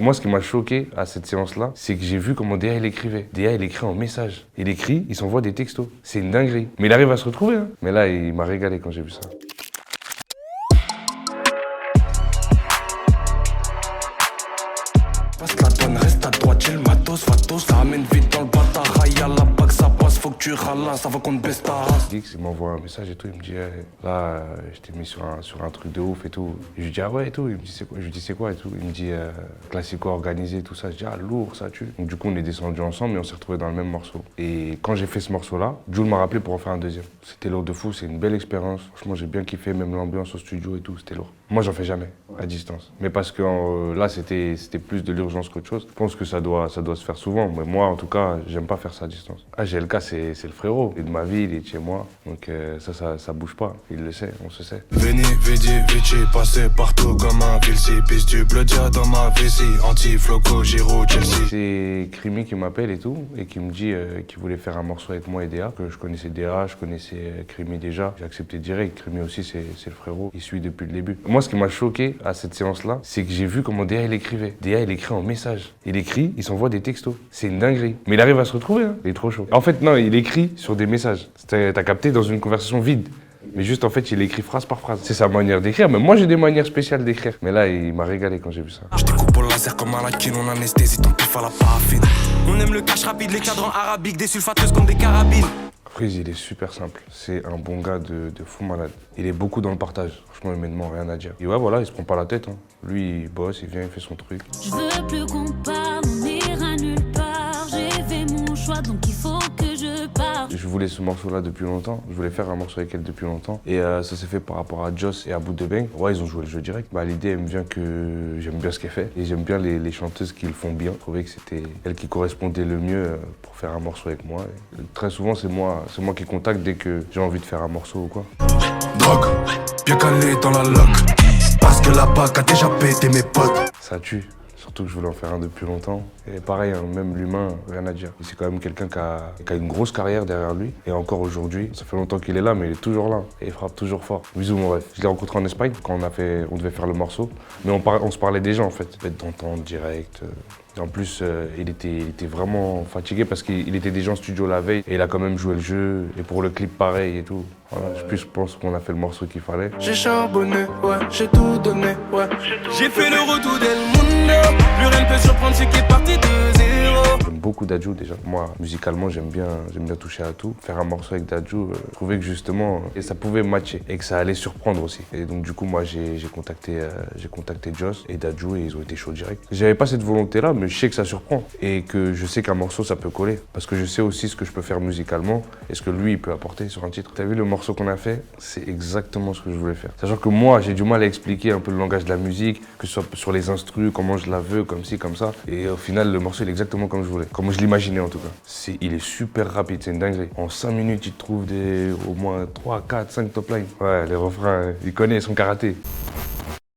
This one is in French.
Moi, ce qui m'a choqué à cette séance-là, c'est que j'ai vu comment DA il écrivait. DA il écrit en message. Il écrit, il s'envoie des textos. C'est une dinguerie. Mais il arrive à se retrouver, hein. Mais là, il m'a régalé quand j'ai vu ça. Passe la donne, reste à droite, j'ai le matos, fatos, ça ramène vite dans le bâtard. Y'a la bague, ça passe, faut que tu ralasses avant qu'on te baisse ta race. Il m'envoie un message et tout, il me dit là, je t'ai mis sur un truc de ouf et tout. Et je lui dis ah ouais et tout, il me dit c'est quoi? Je lui dis c'est quoi et tout. Il me dit classico organisé, tout ça. Je dis ah lourd, ça tue. Donc du coup on est descendus ensemble et on s'est retrouvés dans le même morceau. Et quand j'ai fait ce morceau-là, Jul m'a rappelé pour en faire un deuxième. C'était lourd de fou, c'est une belle expérience. Franchement j'ai bien kiffé, même l'ambiance au studio et tout, c'était lourd. Moi j'en fais jamais à distance. Mais parce que là c'était plus de l'urgence qu'autre chose. Je pense que ça doit se faire souvent. Mais moi en tout cas, j'aime pas faire ça à distance. Ah GLK c'est le frérot. Il est de ma vie, il est de chez moi. Donc ça bouge pas. Il le sait, on se sait. Veni, vidi, vici, passé partout comme un Vilsi. Pisse du bleu dia dans ma vessie. Anti-Floco, Giro, Chelsea. C'est Crimi qui m'appelle et tout, et qui me dit qu'il voulait faire un morceau avec moi et DA. Que je connaissais DA, je connaissais Crimi déjà. J'ai accepté direct. Crimi aussi, c'est le frérot. Il suit depuis le début. Moi, ce qui m'a choqué à cette séance-là, c'est que j'ai vu comment DA il écrivait. DA il écrit en message. Il écrit, il s'envoie des textos. C'est une dinguerie. Mais il arrive à se retrouver, hein. Il est trop chaud. En fait, non, il écrit sur des messages. T'as capté dans une conversation vide. Mais juste en fait, il écrit phrase par phrase. C'est sa manière d'écrire, mais moi j'ai des manières spéciales d'écrire. Mais là, il m'a régalé quand j'ai vu ça. Je découpe au laser comme un laquine, on anesthésie ton pif à la paraffine. On aime le cash rapide, les cadrans arabiques, des sulfateuses comme des carabines. Freeze, il est super simple. C'est un bon gars de fou malade. Il est beaucoup dans le partage. Franchement, humainement, rien à dire. Et ouais, voilà, il se prend pas la tête, hein. Lui, il bosse, il vient, il fait son truc. Je veux plus qu'on parle, on ira nulle part. J'ai fait mon choix, donc il faut que je parte. Je voulais ce morceau-là depuis longtemps. Je voulais faire un morceau avec elle depuis longtemps. Et ça s'est fait par rapport à Joss et à Bout de Bang. Ouais, ils ont joué le jeu direct. Bah, l'idée, elle me vient que j'aime bien ce qu'elle fait. Et j'aime bien les chanteuses qui le font bien. Je trouvais que c'était elle qui correspondait le mieux pour faire un morceau avec moi. Et très souvent, c'est moi qui contacte dès que j'ai envie de faire un morceau ou quoi. Drogue, bien calé dans la loc. Parce que la BAC a déjà pété mes potes. Ça tue. Surtout que je voulais en faire un depuis longtemps. Et pareil, hein, même l'humain, rien à dire. C'est quand même quelqu'un qui a une grosse carrière derrière lui. Et encore aujourd'hui, ça fait longtemps qu'il est là, mais il est toujours là. Et il frappe toujours fort. Bisous mon ref. Je l'ai rencontré en Espagne quand on devait faire le morceau. Mais on se parlait déjà en fait. Bête d'entente, direct. En plus, il était vraiment fatigué parce qu'il était déjà en studio la veille. Et il a quand même joué le jeu. Et pour le clip, pareil et tout. Voilà, je pense qu'on a fait le morceau qu'il fallait. J'ai charbonné, ouais, j'ai tout donné, ouais. J'ai fait le retour d'El Mundo. Plus rien ne peut surprendre ce qui est parti de zéro. J'aime beaucoup Dadju déjà. Moi, musicalement, j'aime bien toucher à tout. Faire un morceau avec Dadju, je trouvais que justement, ça pouvait matcher et que ça allait surprendre aussi. Et donc du coup, moi, j'ai contacté Joss et Dadju et ils ont été chauds direct. J'avais pas cette volonté-là, mais je sais que ça surprend et que je sais qu'un morceau, ça peut coller. Parce que je sais aussi ce que je peux faire musicalement et ce que lui, il peut apporter sur un titre. T'as vu le morceau qu'on a fait? C'est exactement ce que je voulais faire. Sachant que moi, j'ai du mal à expliquer un peu le langage de la musique, que ce soit sur les instrus, comment je la veux, comme ci, comme ça. Et au final, le morceau, il est exactement comme je voulais. Comme je l'imaginais en tout cas. Il est super rapide, c'est une dinguerie. En 5 minutes, il te trouve au moins 3, 4, 5 top lines. Ouais, les refrains, il connaît son karaté.